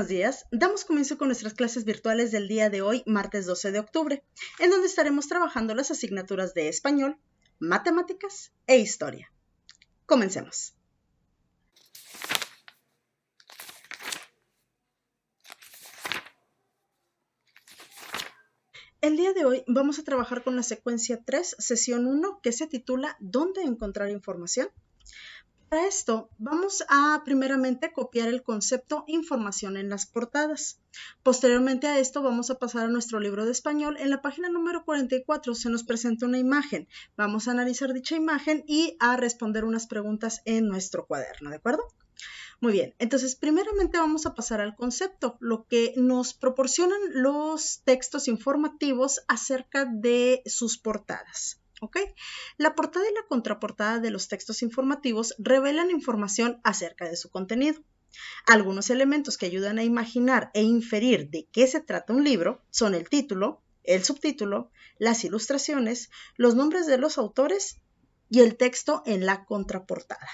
días, damos comienzo con nuestras clases virtuales del día de hoy, martes 12 de octubre, en donde estaremos trabajando las asignaturas de español, matemáticas e historia. Comencemos. El día de hoy vamos a trabajar con la secuencia 3, sesión 1, que se titula ¿Dónde encontrar información? Para esto, vamos a primeramente copiar el concepto información en las portadas. Posteriormente a esto, vamos a pasar a nuestro libro de español. En la página número 44 se nos presenta una imagen. Vamos a analizar dicha imagen y a responder unas preguntas en nuestro cuaderno, ¿de acuerdo? Muy bien, entonces primeramente vamos a pasar al concepto, lo que nos proporcionan los textos informativos acerca de sus portadas. ¿Ok? La portada y la contraportada de los textos informativos revelan información acerca de su contenido. Algunos elementos que ayudan a imaginar e inferir de qué se trata un libro son el título, el subtítulo, las ilustraciones, los nombres de los autores y el texto en la contraportada.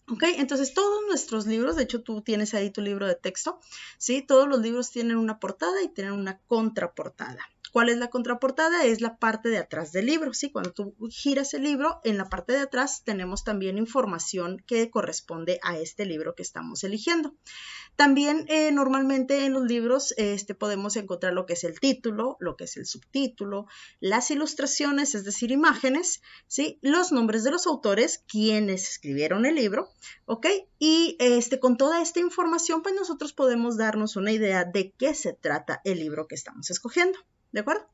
¿Ok? Entonces todos nuestros libros, de hecho tú tienes ahí tu libro de texto, ¿sí? Todos los libros tienen una portada y tienen una contraportada. ¿Cuál es la contraportada? Es la parte de atrás del libro, ¿sí? Cuando tú giras el libro, en la parte de atrás tenemos también información que corresponde a este libro que estamos eligiendo. También normalmente en los libros podemos encontrar lo que es el título, lo que es el subtítulo, las ilustraciones, es decir, imágenes, ¿sí? Los nombres de los autores, quienes escribieron el libro, ¿ok? Y con toda esta información, pues nosotros podemos darnos una idea de qué se trata el libro que estamos escogiendo, ¿de acuerdo?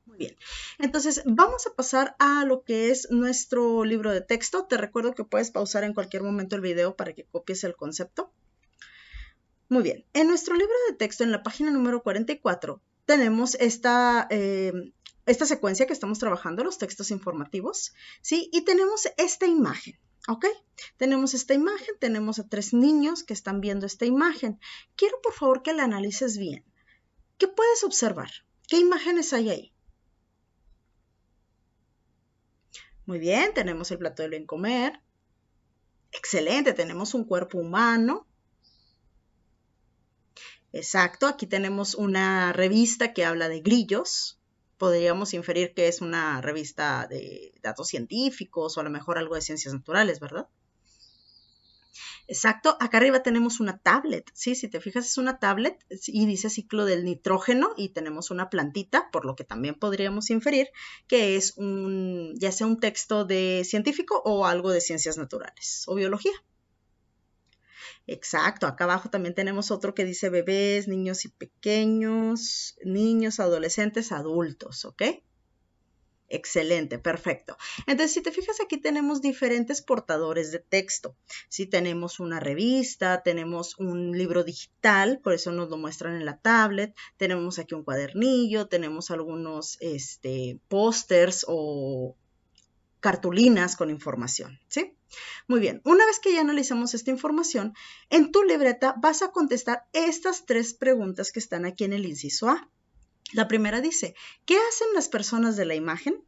Muy bien, entonces vamos a pasar a lo que es nuestro libro de texto. Te recuerdo que puedes pausar en cualquier momento el video para que copies el concepto. Muy bien, en nuestro libro de texto, en la página número 44, tenemos esta secuencia que estamos trabajando, los textos informativos, ¿sí? Y tenemos esta imagen, ¿ok? Tenemos esta imagen, tenemos a 3 niños que están viendo esta imagen. Quiero, por favor, que la analices bien. ¿Qué puedes observar? ¿Qué imágenes hay ahí? Muy bien, tenemos el plato de bien comer. Excelente, tenemos un cuerpo humano. Exacto, aquí tenemos una revista que habla de grillos. Podríamos inferir que es una revista de datos científicos o a lo mejor algo de ciencias naturales, ¿verdad? Exacto, acá arriba tenemos una tablet, ¿sí? Si te fijas es una tablet y dice ciclo del nitrógeno y tenemos una plantita, por lo que también podríamos inferir que es ya sea un texto de científico o algo de ciencias naturales o biología. Exacto, acá abajo también tenemos otro que dice bebés, niños y pequeños, niños, adolescentes, adultos, ¿ok? Excelente, perfecto. Entonces, si te fijas, aquí tenemos diferentes portadores de texto. Sí, tenemos una revista, tenemos un libro digital, por eso nos lo muestran en la tablet, tenemos aquí un cuadernillo, tenemos algunos pósters o cartulinas con información, ¿sí? Muy bien, una vez que ya analizamos esta información, en tu libreta vas a contestar estas 3 preguntas que están aquí en el inciso A. La primera dice, ¿qué hacen las personas de la imagen?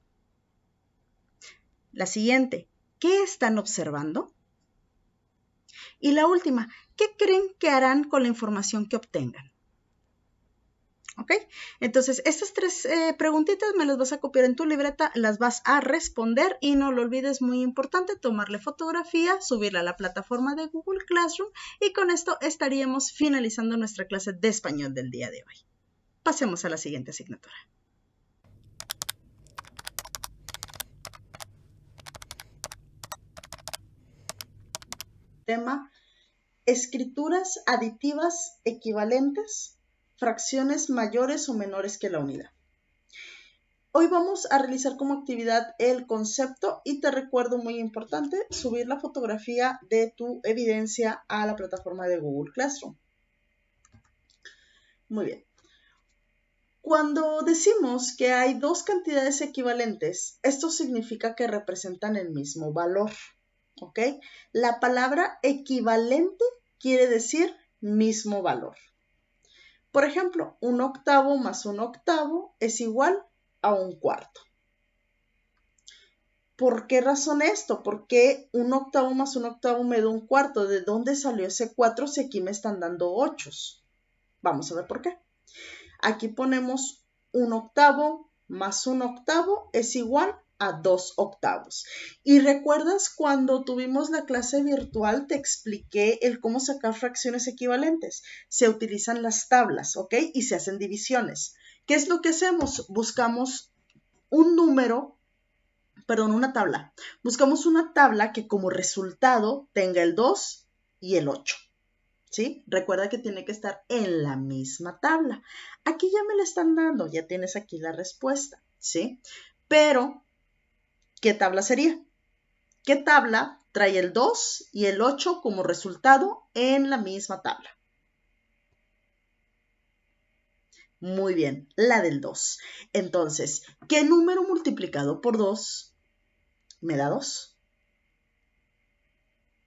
La siguiente, ¿qué están observando? Y la última, ¿qué creen que harán con la información que obtengan? ¿Ok? Entonces, estas 3 preguntitas me las vas a copiar en tu libreta, las vas a responder y no lo olvides, muy importante, tomarle fotografía, subirla a la plataforma de Google Classroom y con esto estaríamos finalizando nuestra clase de español del día de hoy. Pasemos a la siguiente asignatura. Tema, escrituras aditivas equivalentes, fracciones mayores o menores que la unidad. Hoy vamos a realizar como actividad el concepto y te recuerdo, muy importante, subir la fotografía de tu evidencia a la plataforma de Google Classroom. Muy bien. Cuando decimos que hay 2 cantidades equivalentes, esto significa que representan el mismo valor, ¿ok? La palabra equivalente quiere decir mismo valor. Por ejemplo, 1/8 más 1/8 es igual a 1/4. ¿Por qué razón esto? Porque 1/8 más 1/8 me da 1/4. ¿De dónde salió ese 4 si aquí me están dando 8? Vamos a ver por qué. Aquí ponemos 1/8 más 1/8 es igual a 2/8. Y recuerdas cuando tuvimos la clase virtual, te expliqué el cómo sacar fracciones equivalentes. Se utilizan las tablas, ¿ok? Y se hacen divisiones. ¿Qué es lo que hacemos? Buscamos un número, perdón, una tabla. Buscamos una tabla que como resultado tenga el 2 y el 8. ¿Sí? Recuerda que tiene que estar en la misma tabla. Aquí ya me la están dando, ya tienes aquí la respuesta, ¿sí? Pero, ¿qué tabla sería? ¿Qué tabla trae el 2 y el 8 como resultado en la misma tabla? Muy bien, la del 2. Entonces, ¿qué número multiplicado por 2 me da 2?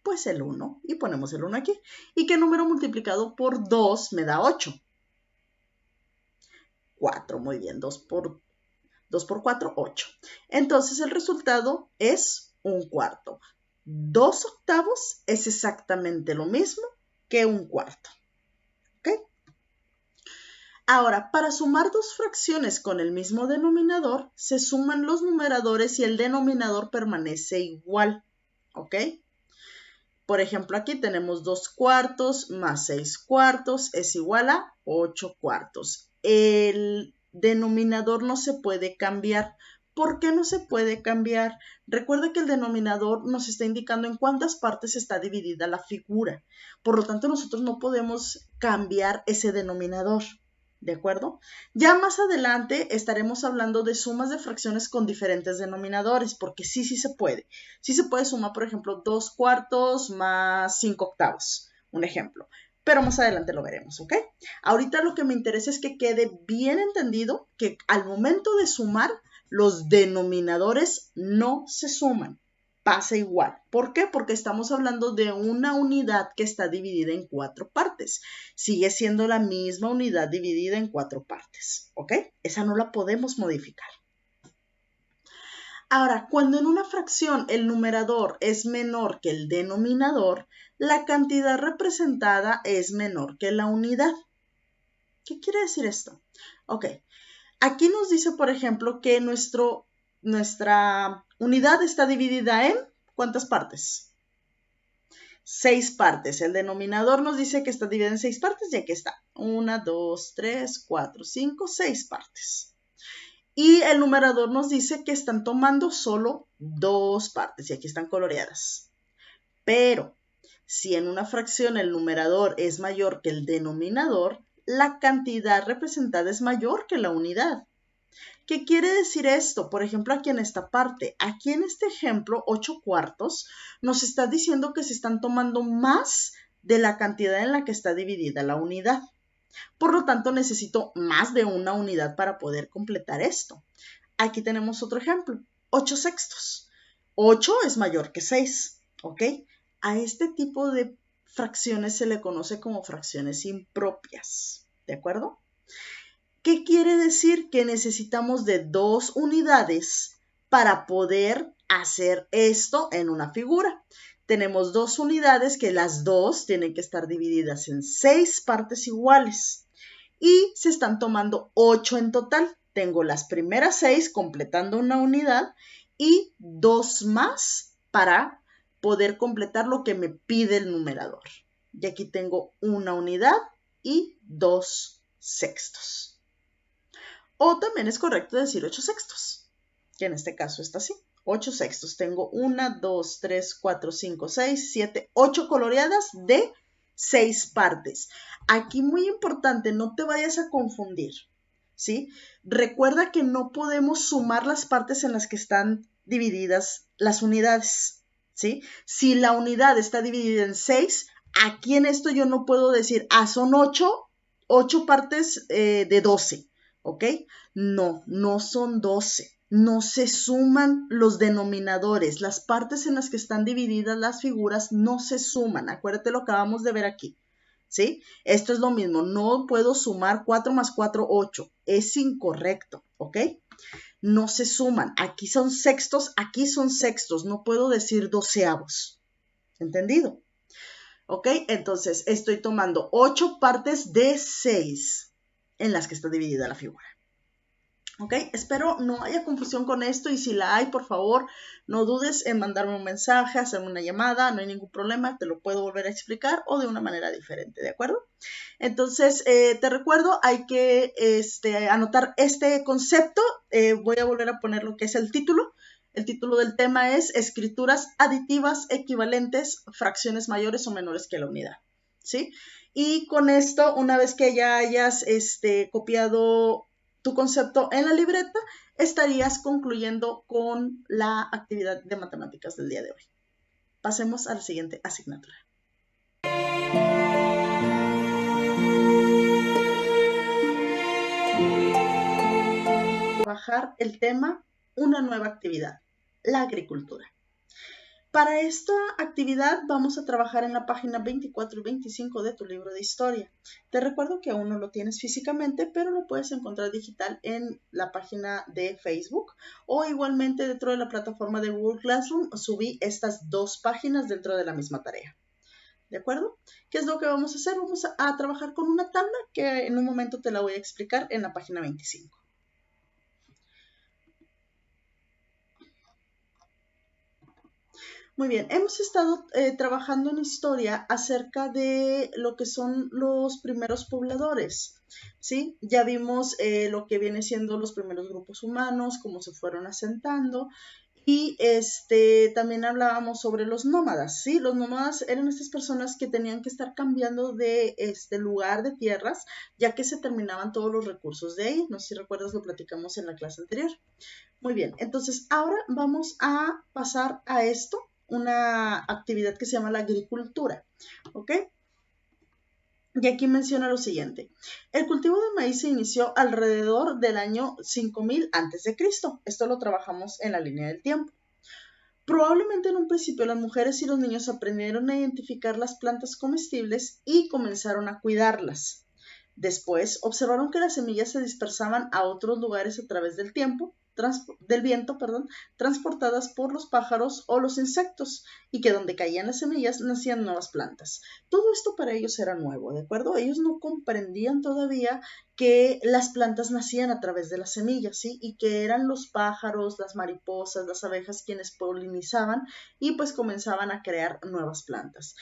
Pues el 1, y ponemos el 1 aquí. ¿Y qué número multiplicado por 2 me da 8? 4, muy bien, 2 por 4, 8. Entonces el resultado es 1/4. 2/8 es exactamente lo mismo que 1/4. ¿Ok? Ahora, para sumar dos fracciones con el mismo denominador, se suman los numeradores y el denominador permanece igual. ¿Ok? Por ejemplo, aquí tenemos 2/4 más 6/4 es igual a 8/4. El denominador no se puede cambiar. ¿Por qué no se puede cambiar? Recuerda que el denominador nos está indicando en cuántas partes está dividida la figura. Por lo tanto, nosotros no podemos cambiar ese denominador. ¿De acuerdo? Ya más adelante estaremos hablando de sumas de fracciones con diferentes denominadores, porque sí se puede. Sí se puede sumar, por ejemplo, 2/4 más 5/8, un ejemplo. Pero más adelante lo veremos, ¿ok? Ahorita lo que me interesa es que quede bien entendido que al momento de sumar, los denominadores no se suman. Pasa igual. ¿Por qué? Porque estamos hablando de una unidad que está dividida en 4 partes. Sigue siendo la misma unidad dividida en 4 partes, ¿ok? Esa no la podemos modificar. Ahora, cuando en una fracción el numerador es menor que el denominador, la cantidad representada es menor que la unidad. ¿Qué quiere decir esto? Ok, aquí nos dice, por ejemplo, que nuestra unidad está dividida en ¿cuántas partes? 6 partes. El denominador nos dice que está dividida en 6 partes y aquí está. 1, 2, 3, 4, 5, 6 partes. Y el numerador nos dice que están tomando solo 2 partes y aquí están coloreadas. Pero si en una fracción el numerador es mayor que el denominador, la cantidad representada es mayor que la unidad. ¿Qué quiere decir esto? Por ejemplo, aquí en esta parte, aquí en este ejemplo, 8/4, nos está diciendo que se están tomando más de la cantidad en la que está dividida la unidad. Por lo tanto, necesito más de una unidad para poder completar esto. Aquí tenemos otro ejemplo, 8/6. 8 es mayor que 6, ¿ok? A este tipo de fracciones se le conoce como fracciones impropias, ¿de acuerdo? ¿Qué quiere decir? Que necesitamos de 2 unidades para poder hacer esto en una figura. Tenemos 2 unidades que las dos tienen que estar divididas en 6 partes iguales y se están tomando 8 en total. Tengo las primeras 6 completando una unidad y 2 más para poder completar lo que me pide el numerador. Y aquí tengo una unidad y 2/6. O también es correcto decir 8/6, que en este caso está así. 8/6. Tengo 1, 2, 3, 4, 5, 6, 7, 8 coloreadas de 6 partes. Aquí muy importante, no te vayas a confundir, ¿sí? Recuerda que no podemos sumar las partes en las que están divididas las unidades, ¿sí? Si la unidad está dividida en 6, aquí en esto yo no puedo decir, son 8 partes de 12, ¿ok? No son 12. No se suman los denominadores. Las partes en las que están divididas las figuras no se suman. Acuérdate lo que acabamos de ver aquí, ¿sí? Esto es lo mismo. No puedo sumar 4 más 4, 8. Es incorrecto, ¿ok? No se suman. Aquí son sextos, aquí son sextos. No puedo decir doceavos. ¿Entendido? ¿Ok? Entonces, estoy tomando 8 partes de 6 en las que está dividida la figura. ¿Ok? Espero no haya confusión con esto y si la hay, por favor, no dudes en mandarme un mensaje, hacerme una llamada, no hay ningún problema, te lo puedo volver a explicar o de una manera diferente, ¿de acuerdo? Entonces, te recuerdo, hay que anotar este concepto, voy a volver a poner lo que es el título. El título del tema es escrituras aditivas equivalentes, fracciones mayores o menores que la unidad, ¿sí? Y con esto, una vez que ya hayas copiado tu concepto en la libreta, estarías concluyendo con la actividad de matemáticas del día de hoy. Pasemos a la siguiente asignatura. Trabajar el tema, una nueva actividad, la agricultura. Para esta actividad vamos a trabajar en la página 24 y 25 de tu libro de historia. Te recuerdo que aún no lo tienes físicamente, pero lo puedes encontrar digital en la página de Facebook o igualmente dentro de la plataforma de Google Classroom. Subí estas 2 páginas dentro de la misma tarea. ¿De acuerdo? ¿Qué es lo que vamos a hacer? Vamos a trabajar con una tabla que en un momento te la voy a explicar en la página 25. Muy bien, hemos estado trabajando en historia acerca de lo que son los primeros pobladores, ¿sí? Ya vimos lo que viene siendo los primeros grupos humanos, cómo se fueron asentando, y también hablábamos sobre los nómadas, ¿sí? Los nómadas eran estas personas que tenían que estar cambiando de lugar de tierras, ya que se terminaban todos los recursos de ahí. No sé si recuerdas, lo platicamos en la clase anterior. Muy bien, entonces ahora vamos a pasar a esto, una actividad que se llama la agricultura, ¿ok? Y aquí menciona lo siguiente. El cultivo de maíz se inició alrededor del año 5000 a.C. Esto lo trabajamos en la línea del tiempo. Probablemente en un principio las mujeres y los niños aprendieron a identificar las plantas comestibles y comenzaron a cuidarlas. Después observaron que las semillas se dispersaban a otros lugares a través del viento, transportadas por los pájaros o los insectos, y que donde caían las semillas nacían nuevas plantas. Todo esto para ellos era nuevo, ¿de acuerdo? Ellos no comprendían todavía que las plantas nacían a través de las semillas, ¿sí? Y que eran los pájaros, las mariposas, las abejas quienes polinizaban y pues comenzaban a crear nuevas plantas.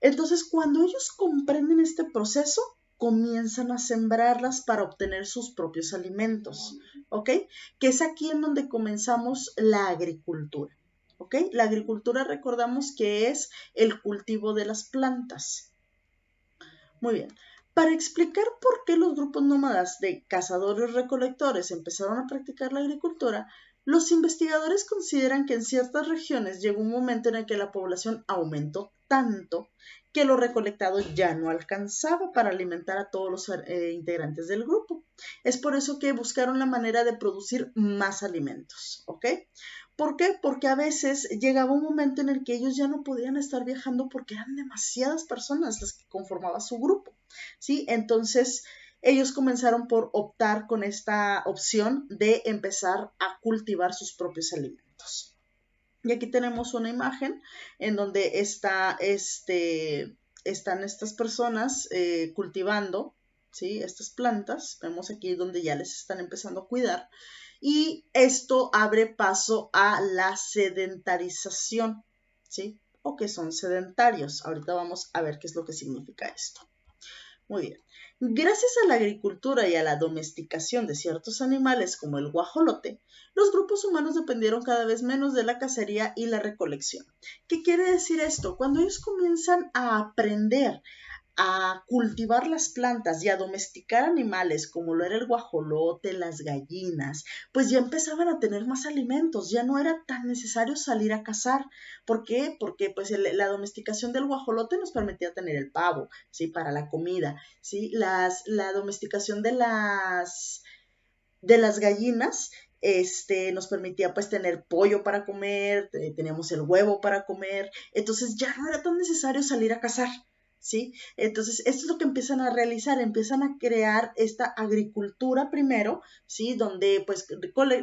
Entonces, cuando ellos comprenden este proceso, comienzan a sembrarlas para obtener sus propios alimentos, ¿ok? Que es aquí en donde comenzamos la agricultura, ¿ok? La agricultura, recordamos que es el cultivo de las plantas. Muy bien. Para explicar por qué los grupos nómadas de cazadores-recolectores empezaron a practicar la agricultura, los investigadores consideran que en ciertas regiones llegó un momento en el que la población aumentó tanto que lo recolectado ya no alcanzaba para alimentar a todos los integrantes del grupo. Es por eso que buscaron la manera de producir más alimentos, ¿ok? ¿Por qué? Porque a veces llegaba un momento en el que ellos ya no podían estar viajando porque eran demasiadas personas las que conformaban su grupo, ¿sí? Entonces, ellos comenzaron por optar con esta opción de empezar a cultivar sus propios alimentos. Y aquí tenemos una imagen en donde están estas personas cultivando, ¿sí? Estas plantas. Vemos aquí donde ya les están empezando a cuidar. Y esto abre paso a la sedentarización, ¿sí? O que son sedentarios. Ahorita vamos a ver qué es lo que significa esto. Muy bien. Gracias a la agricultura y a la domesticación de ciertos animales como el guajolote, los grupos humanos dependieron cada vez menos de la cacería y la recolección. ¿Qué quiere decir esto? Cuando ellos comienzan a aprender a cultivar las plantas y a domesticar animales como lo era el guajolote, las gallinas, pues ya empezaban a tener más alimentos, ya no era tan necesario salir a cazar. ¿Por qué? Porque pues la domesticación del guajolote nos permitía tener el pavo, ¿sí? Para la comida, ¿sí? La domesticación de las gallinas nos permitía pues tener pollo para comer, teníamos el huevo para comer, entonces ya no era tan necesario salir a cazar, ¿sí? Entonces, esto es lo que empiezan a realizar, empiezan a crear esta agricultura primero, ¿sí? Donde pues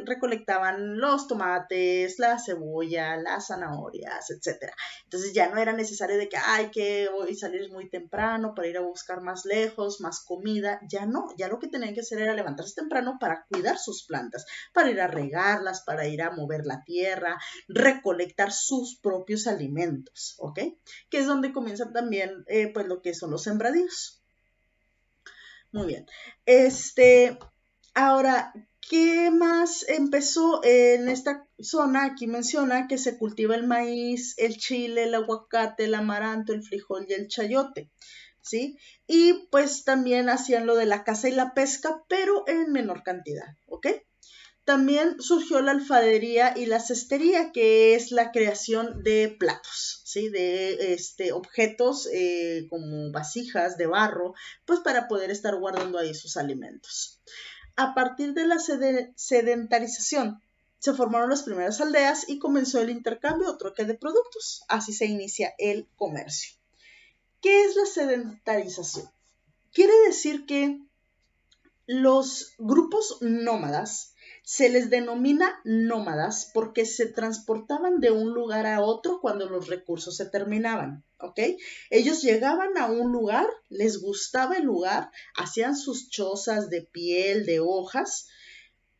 recolectaban los tomates, la cebolla, las zanahorias, etcétera. Entonces ya no era necesario de que, ay, que voy a salir muy temprano para ir a buscar más lejos, más comida, ya no, ya lo que tenían que hacer era levantarse temprano para cuidar sus plantas, para ir a regarlas, para ir a mover la tierra, recolectar sus propios alimentos, ¿ok? Que es donde comienzan también pues lo que son los sembradíos. Muy bien. Ahora, ¿qué más empezó en esta zona? Aquí menciona que se cultiva el maíz, el chile, el aguacate, el amaranto, el frijol y el chayote, ¿sí? Y pues también hacían lo de la caza y la pesca, pero en menor cantidad, ¿ok? También surgió la alfarería y la cestería, que es la creación de platos, ¿sí? De objetos como vasijas de barro, pues para poder estar guardando ahí sus alimentos. A partir de la sedentarización, se formaron las primeras aldeas y comenzó el intercambio o troque de productos. Así se inicia el comercio. ¿Qué es la sedentarización? Quiere decir que los grupos nómadas se les denomina nómadas porque se transportaban de un lugar a otro cuando los recursos se terminaban, ¿ok? Ellos llegaban a un lugar, les gustaba el lugar, hacían sus chozas de piel, de hojas,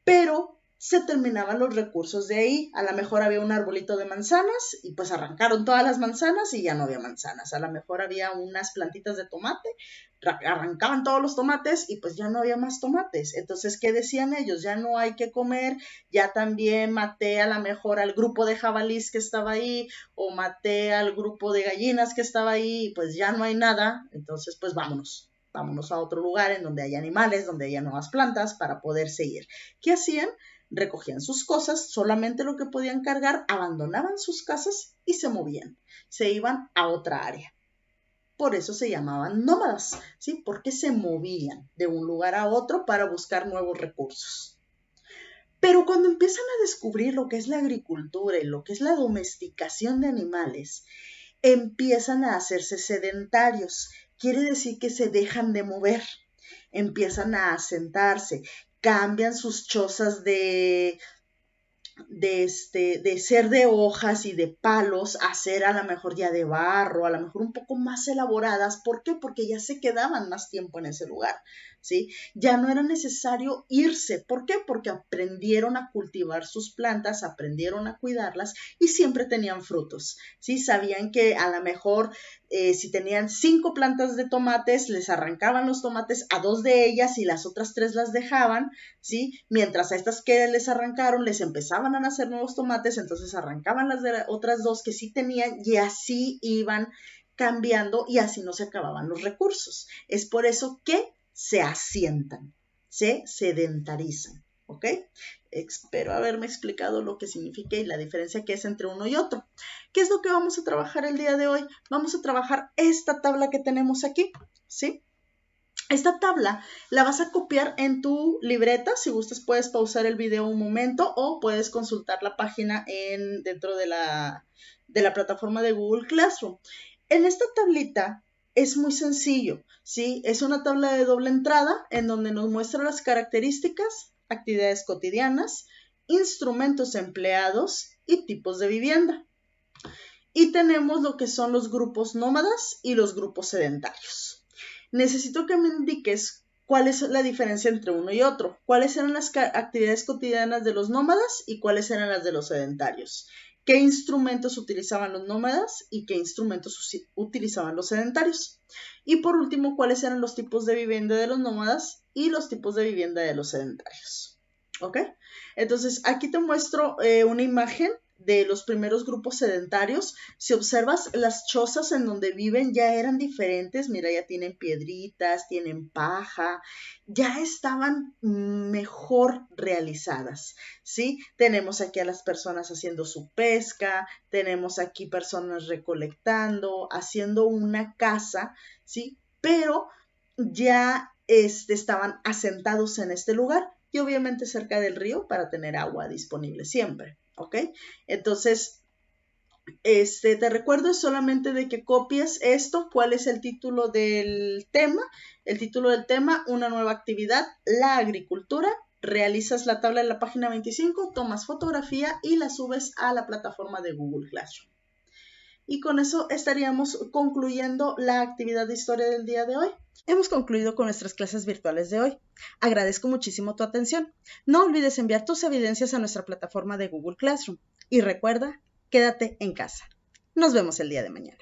pero se terminaban los recursos de ahí. A lo mejor había un arbolito de manzanas y pues arrancaron todas las manzanas y ya no había manzanas. A lo mejor había unas plantitas de tomate, arrancaban todos los tomates y pues ya no había más tomates. Entonces, ¿qué decían ellos? Ya no hay que comer, ya también maté a lo mejor al grupo de jabalís que estaba ahí o maté al grupo de gallinas que estaba ahí y pues ya no hay nada. Entonces, pues vámonos. Vámonos a otro lugar en donde haya animales, donde haya nuevas plantas para poder seguir. ¿Qué hacían? Recogían sus cosas, solamente lo que podían cargar, abandonaban sus casas y se movían. Se iban a otra área. Por eso se llamaban nómadas, ¿sí? Porque se movían de un lugar a otro para buscar nuevos recursos. Pero cuando empiezan a descubrir lo que es la agricultura y lo que es la domesticación de animales, empiezan a hacerse sedentarios. Quiere decir que se dejan de mover, empiezan a asentarse, cambian sus chozas de ser de hojas y de palos a ser a lo mejor ya de barro, a lo mejor un poco más elaboradas. ¿Por qué? Porque ya se quedaban más tiempo en ese lugar, ¿sí? Ya no era necesario irse. ¿Por qué? Porque aprendieron a cultivar sus plantas, aprendieron a cuidarlas y siempre tenían frutos, ¿sí? Sabían que a lo mejor si tenían 5 plantas de tomates, les arrancaban los tomates a 2 de ellas y las otras 3 las dejaban, ¿sí? Mientras a estas que les arrancaron les empezaban a nacer nuevos tomates, entonces arrancaban las de las otras 2 que sí tenían y así iban cambiando y así no se acababan los recursos. Es por eso que se asientan, se sedentarizan, ¿ok? Espero haberme explicado lo que significa y la diferencia que es entre uno y otro. ¿Qué es lo que vamos a trabajar el día de hoy? Vamos a trabajar esta tabla que tenemos aquí, ¿sí? Esta tabla la vas a copiar en tu libreta. Si gustas puedes pausar el video un momento o puedes consultar la página dentro de la plataforma de Google Classroom. En esta tablita es muy sencillo, ¿sí? Es una tabla de doble entrada en donde nos muestra las características, actividades cotidianas, instrumentos empleados y tipos de vivienda. Y tenemos lo que son los grupos nómadas y los grupos sedentarios. Necesito que me indiques cuál es la diferencia entre uno y otro. ¿Cuáles eran las actividades cotidianas de los nómadas y cuáles eran las de los sedentarios? ¿Qué instrumentos utilizaban los nómadas y qué instrumentos utilizaban los sedentarios? Y por último, ¿cuáles eran los tipos de vivienda de los nómadas y los tipos de vivienda de los sedentarios? ¿Ok? Entonces, aquí te muestro una imagen de los primeros grupos sedentarios. Si observas, las chozas en donde viven ya eran diferentes. Mira, ya tienen piedritas, tienen paja, ya estaban mejor realizadas, ¿sí? Tenemos aquí a las personas haciendo su pesca, tenemos aquí personas recolectando, haciendo una casa, ¿sí? Pero ya estaban asentados en este lugar y obviamente cerca del río para tener agua disponible siempre, ¿ok? Entonces, Te recuerdo solamente de que copies esto, cuál es el título del tema. El título del tema, una nueva actividad, la agricultura. Realizas la tabla en la página 25, tomas fotografía y la subes a la plataforma de Google Classroom. Y con eso estaríamos concluyendo la actividad de historia del día de hoy. Hemos concluido con nuestras clases virtuales de hoy. Agradezco muchísimo tu atención. No olvides enviar tus evidencias a nuestra plataforma de Google Classroom. Y recuerda, quédate en casa. Nos vemos el día de mañana.